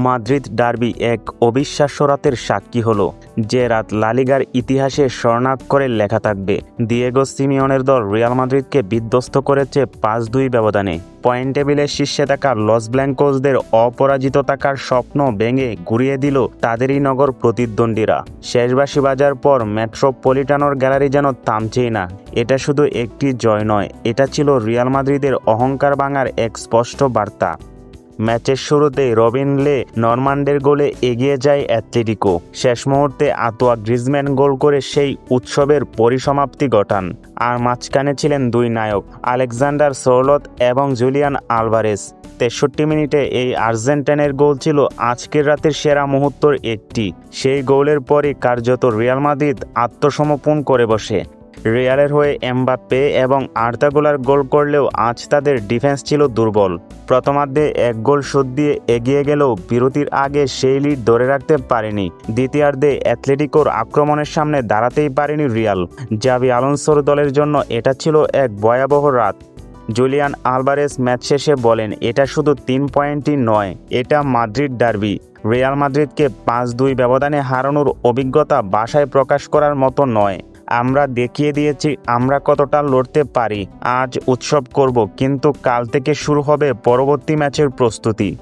Madrid derby এক অবিশ্বাস্য রাতের সাক্ষী হলো, যে রাত লা লিগার ইতিহাসে স্বর্ণাক্ষরে লেখা থাকবে। দিয়েগো সিমিওনের দল রিয়াল মাদ্রিদকে বিধ্বস্ত করেছে ৫-২ ব্যবধানে। পয়েন্ট টেবিলের শীর্ষে থাকা লস ব্ল্যাঙ্কোসদের অপরাজিত থাকার স্বপ্ন ভেঙে ঘুরিয়ে দিল তাদেরই নগর প্রতিদ্বন্দ্বীরা। শেষ বাঁশি বাজার পর মেট্রোপলিটানোর গ্যালারি যেন থামছেই না। এটা শুধু একটি জয় নয়, এটা ছিল রিয়াল মাদ্রিদের অহংকার ভাঙার এক স্পষ্ট বার্তা। ম্যাচের শুরুতেই রবিন লে নরমান্ডের গোলে এগিয়ে যায় অ্যাটলেটিকো। শেষ মুহূর্তে আঁতোয়া গ্রিজম্যান গোল করে সেই উৎসবের পরিসমাপ্তি ঘটান। আর মাঝখানে ছিলেন দুই নায়ক, আলেকজান্ডার সরলত এবং জুলিয়ান আলভারেজ। ৬৩ মিনিটে এই আর্জেন্টাইনের গোল ছিল আজকের রাতের সেরা মুহূর্তের একটি। সেই গোলের পরই কার্যত রিয়াল মাদ্রিদ আত্মসমর্পণ করে বসে। রিয়ালের হয়ে এমবাপ্পে এবং আর্দা গুলার গোল করলেও আজ তাদের ডিফেন্স ছিল দুর্বল। প্রথমার্ধে এক গোল শোধ দিয়ে এগিয়ে গেলেও বিরতির আগে সেই লিড ধরে রাখতে পারেনি। দ্বিতীয়ার্ধে অ্যাটলেটিকোর আক্রমণের সামনে দাঁড়াতেই পারেনি রিয়াল। জাভি আলোনসোর দলের জন্য এটা ছিল এক ভয়াবহ রাত। জুলিয়ান আলভারেজ ম্যাচ শেষে বলেন, এটা শুধু ৩ পয়েন্টই নয়, এটা মাদ্রিদ ডার্বি। রিয়াল মাদ্রিদকে ৫-২ ব্যবধানে হারানোর অভিজ্ঞতা ভাষায় প্রকাশ করার মতো নয়। আমরা দেখিয়ে দিয়েছি আমরা কতটা লড়তে পারি। আজ উৎসব করব, কিন্তু কাল থেকে শুরু হবে পরবর্তী ম্যাচের প্রস্তুতি।